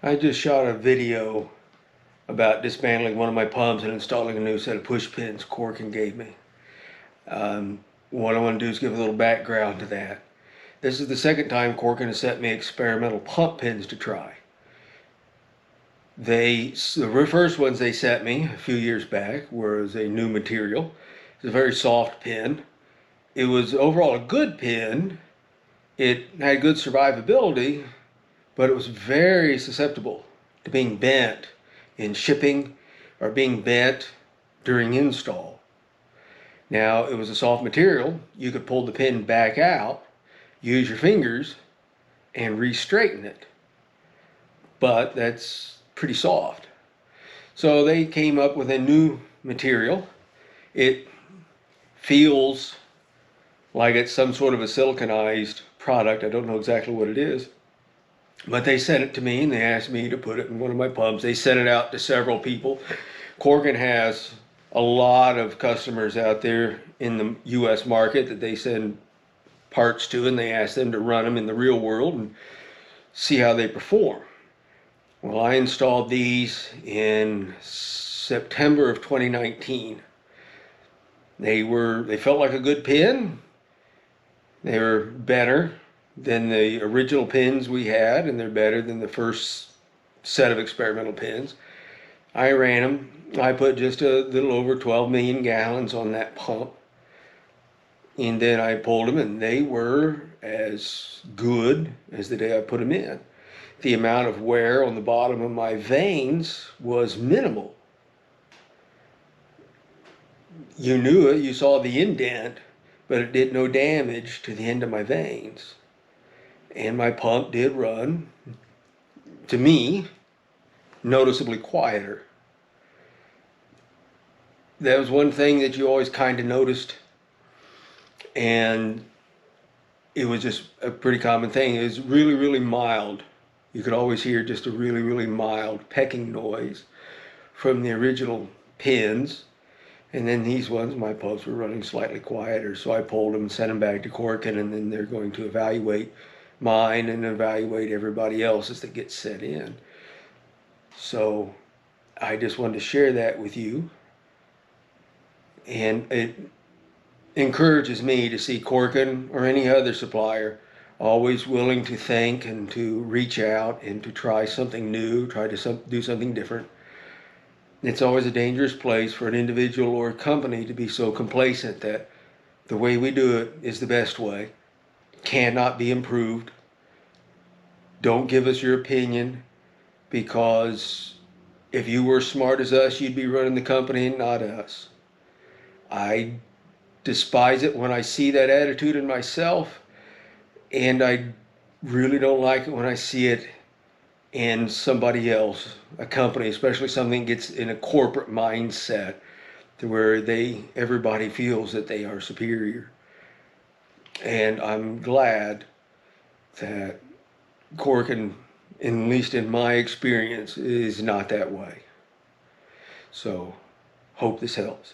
I just shot a video about dismantling one of my pumps and installing a new set of push pins Corkin gave me. What I want to do is give a little background to that. This is the second time Corkin has sent me experimental pump pins to try. The first ones they sent me a few years back was a new material. It's a very soft pin. It was overall a good pin. It had good survivability, but it was very susceptible to being bent in shipping or being bent during install. Now, it was a soft material. You could pull the pin back out, use your fingers, and re-straighten it. But that's pretty soft. So they came up with a new material. It feels like it's some sort of a siliconized product. I don't know exactly what it is. But they sent it to me and they asked me to put it in one of my pumps. They sent it out to several people. Corkin has a lot of customers out there in the US market that they send parts to, and they ask them to run them in the real world and see how they perform. Well, I installed these in September of 2019. They felt like a good pin. They were better than the original pins we had, and they're better than the first set of experimental pins. I ran them. I put just a little over 12 million gallons on that pump, and then I pulled them, and they were as good as the day I put them in. The amount of wear on the bottom of my vanes was minimal. You knew it, you saw the indent, but it did no damage to the end of my vanes. And my pump did run, to me, noticeably quieter. That was one thing that you always kind of noticed, and it was just a pretty common thing. It was really, really mild. You could always hear just a really, really mild pecking noise from the original pins. And then these ones, my pumps were running slightly quieter, so I pulled them and sent them back to Corkin, and then they're going to evaluate mine and evaluate everybody else's that gets set in. So I just wanted to share that with you, and it encourages me to see Corkin or any other supplier always willing to think and to reach out and to try something new, try to do something different. It's always a dangerous place for an individual or a company to be so complacent that the way we do it is the best way, cannot be improved. Don't give us your opinion, because if you were smart as us, you'd be running the company and not us. I despise it when I see that attitude in myself, and I really don't like it when I see it in somebody else, a company, especially something that gets in a corporate mindset to where everybody feels that they are superior. And I'm glad that Corkin, at least in my experience, is not that way. So, hope this helps.